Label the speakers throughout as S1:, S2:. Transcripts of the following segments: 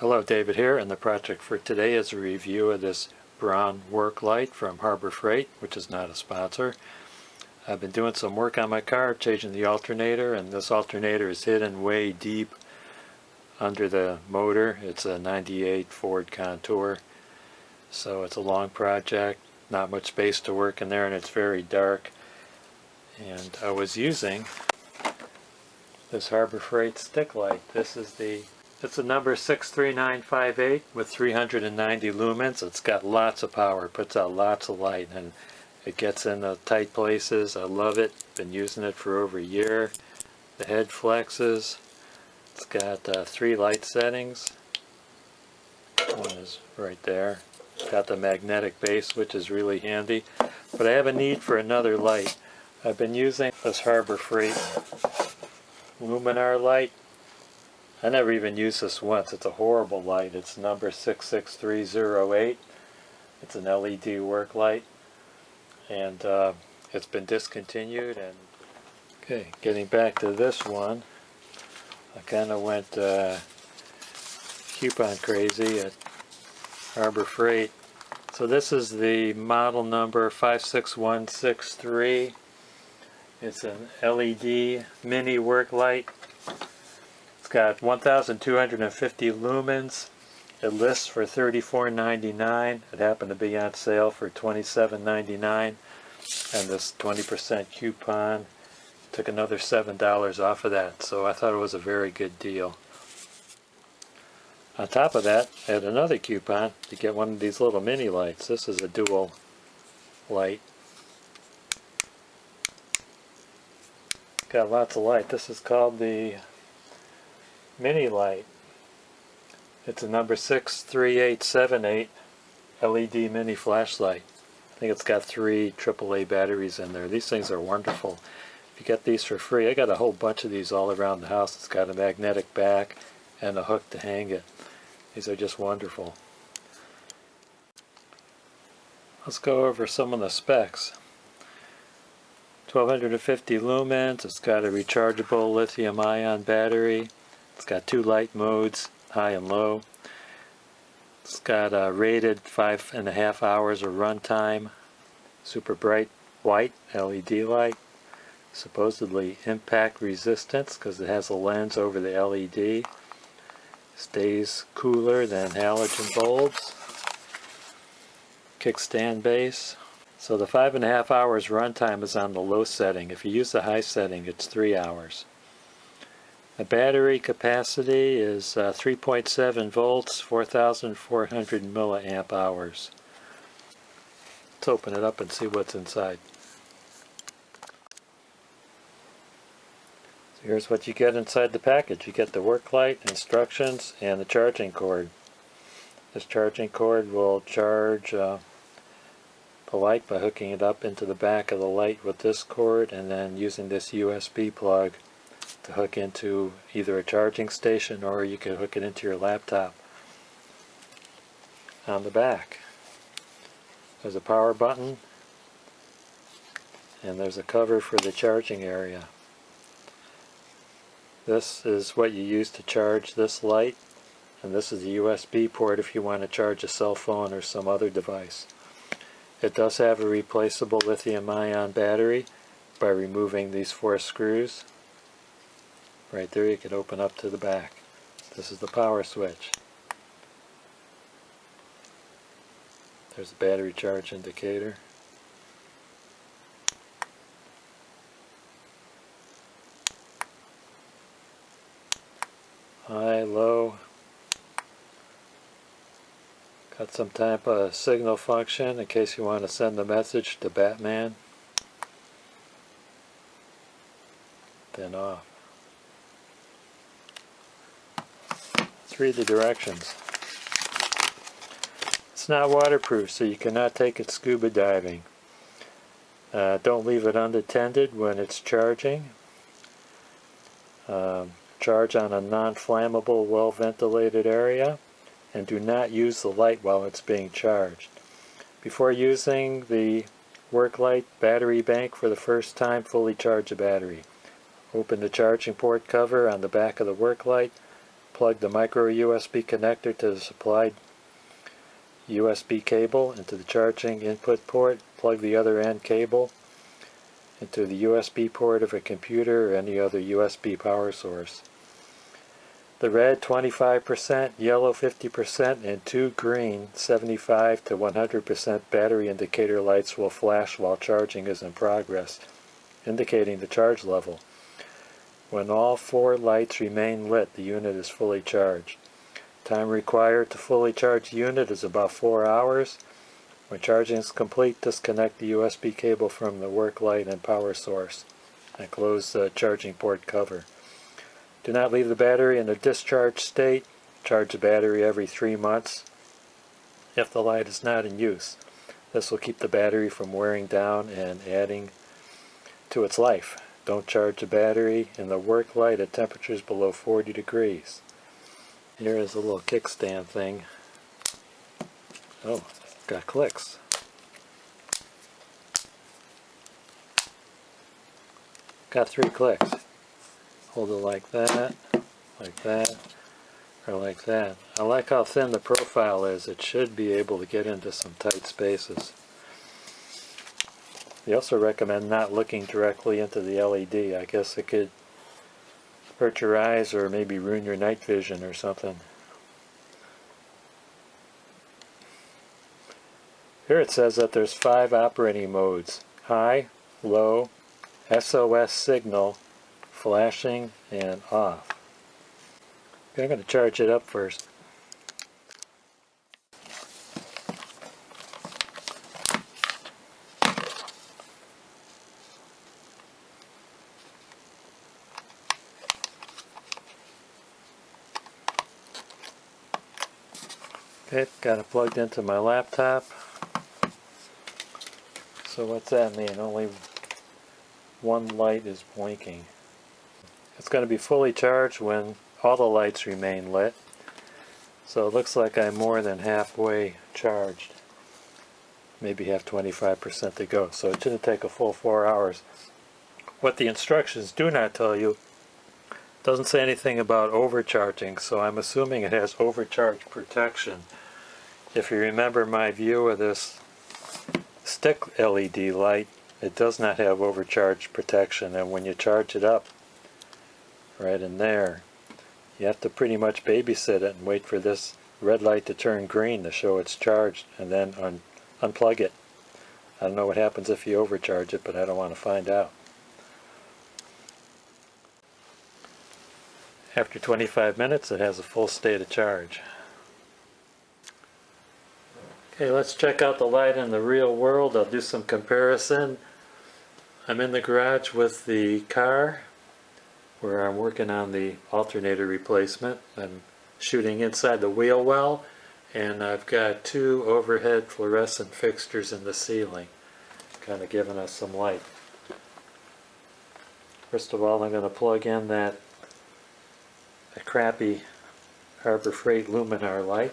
S1: Hello, David here, and the project for today is a review of this Braun work light from Harbor Freight, which is not a sponsor. I've been doing some work on my car, changing the alternator, and this alternator is hidden way deep under the motor. It's a 98 Ford Contour, so it's a long project, not much space to work in there, and it's very dark. And I was using this Harbor Freight stick light. It's a number 63958 with 390 lumens. It's got lots of power, it puts out lots of light, and it gets in the tight places. I love it. Been using it for over a year. The head flexes. It's got 3 light settings. One is right there. It's got the magnetic base, which is really handy. But I have a need for another light. I've been using this Harbor Freight luminar light. I never even used this once. It's a horrible light. It's number 66308. It's an LED work light, and it's been discontinued. And okay, getting back to this one, I kind of went coupon crazy at Harbor Freight. So this is the model number 56163. It's an LED mini work light. It's got 1,250 lumens. It lists for $34.99. It happened to be on sale for $27.99, and this 20% coupon took another $7 off of that, so I thought it was a very good deal. On top of that, I had another coupon to get one of these little mini lights. This is a dual light. Got lots of light. This is called the mini light. It's a number 63878 LED mini flashlight. I think it's got 3 AAA batteries in there. These things are wonderful. If you get these for free, I got a whole bunch of these all around the house. It's got a magnetic back and a hook to hang it. These are just wonderful. Let's go over some of the specs. 1250 lumens. It's got a rechargeable lithium-ion battery. It's got 2 light modes, high and low. It's got a rated 5.5 hours of runtime. Super bright white LED light. Supposedly impact resistance because it has a lens over the LED. Stays cooler than halogen bulbs. Kickstand base. So the 5.5 hours runtime is on the low setting. If you use the high setting, it's 3 hours. The battery capacity is 3.7 volts, 4,400 milliamp hours. Let's open it up and see what's inside. So here's what you get inside the package. You get the work light, instructions, and the charging cord. This charging cord will charge the light by hooking it up into the back of the light with this cord, and then using this USB plug to hook into either a charging station, or you can hook it into your laptop. On the back there's a power button, and there's a cover for the charging area. This is what you use to charge this light, and this is the USB port if you want to charge a cell phone or some other device. It does have a replaceable lithium-ion battery by removing these 4 screws. Right there, you can open up to the back. This is the power switch. There's the battery charge indicator. High, low. Got some type of signal function in case you want to send a message to Batman. Then off. Let's read the directions. It's not waterproof, so you cannot take it scuba diving. Don't leave it unattended when it's charging. Charge on a non-flammable, well-ventilated area, and do not use the light while it's being charged. Before using the work light battery bank for the first time, fully charge the battery. Open the charging port cover on the back of the work light, plug the micro USB connector to the supplied USB cable into the charging input port. Plug the other end cable into the USB port of a computer or any other USB power source. The red 25%, yellow 50%, and two green 75 to 100% battery indicator lights will flash while charging is in progress, indicating the charge level. When all four lights remain lit, the unit is fully charged. Time required to fully charge the unit is about 4 hours. When charging is complete, disconnect the USB cable from the work light and power source and close the charging port cover. Do not leave the battery in a discharged state. Charge the battery every 3 months if the light is not in use. This will keep the battery from wearing down and adding to its life. Don't charge the battery in the work light at temperatures below 40 degrees. Here is a little kickstand thing. Oh, got clicks. Got 3 clicks. Hold it like that, or like that. I like how thin the profile is. It should be able to get into some tight spaces. They also recommend not looking directly into the LED. I guess it could hurt your eyes or maybe ruin your night vision or something. Here it says that there's 5 operating modes: high, low, SOS signal, flashing, and off. Okay, I'm going to charge it up first. Okay, got it plugged into my laptop. So what's that mean? Only one light is blinking. It's going to be fully charged when all the lights remain lit. So it looks like I'm more than halfway charged. Maybe have 25% to go. So it shouldn't take a full 4 hours. What the instructions do not tell you, doesn't say anything about overcharging, so I'm assuming it has overcharge protection. If you remember my view of this stick LED light, it does not have overcharge protection, and when you charge it up right in there, you have to pretty much babysit it and wait for this red light to turn green to show it's charged, and then unplug it. I don't know what happens if you overcharge it, but I don't want to find out. After 25 minutes, it has a full state of charge. Okay, let's check out the light in the real world. I'll do some comparison. I'm in the garage with the car where I'm working on the alternator replacement. I'm shooting inside the wheel well, and I've got 2 overhead fluorescent fixtures in the ceiling, kind of giving us some light. First of all, I'm going to plug in that crappy Harbor Freight Luminar light,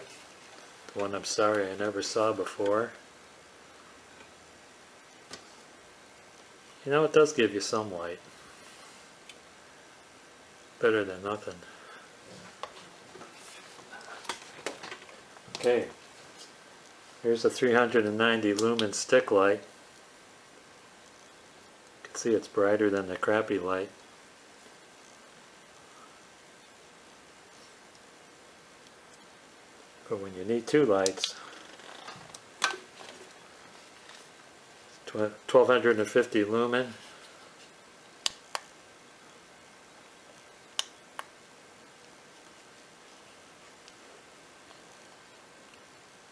S1: the one I'm sorry I never saw before. You know, it does give you some light. Better than nothing. Okay, here's a 390 lumen stick light. You can see it's brighter than the crappy light. But when you need 2 lights, 1250 lumen.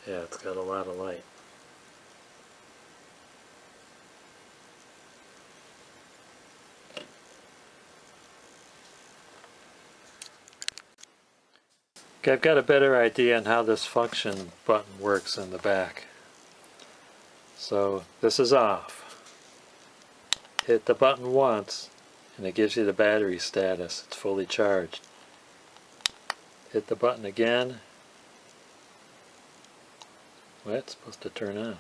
S1: Yeah, it's got a lot of light. Okay, I've got a better idea on how this function button works in the back. So this is off. Hit the button once and it gives you the battery status. It's fully charged. Hit the button again. Well, it's supposed to turn on.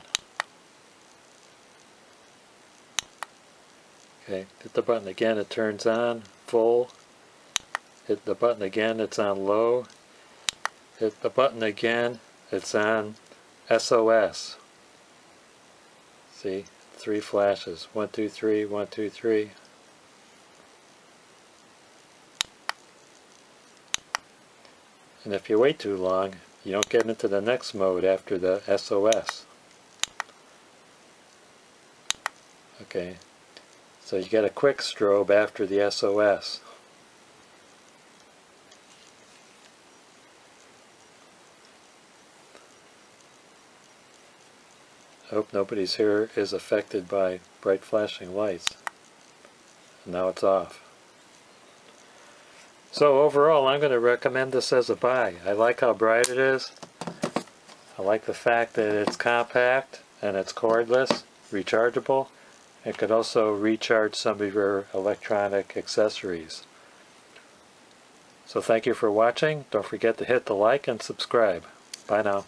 S1: Okay, hit the button again, it turns on, full. Hit the button again, it's on low. Hit the button again, it's on SOS. See, 3 flashes. 1, 2, 3, 1, 2, 3. And if you wait too long, you don't get into the next mode after the SOS. Okay, so you get a quick strobe after the SOS. I hope nobody's here is affected by bright flashing lights. Now it's off. So overall, I'm going to recommend this as a buy. I like how bright it is. I like the fact that it's compact and it's cordless, rechargeable. It could also recharge some of your electronic accessories. So thank you for watching. Don't forget to hit the like and subscribe. Bye now.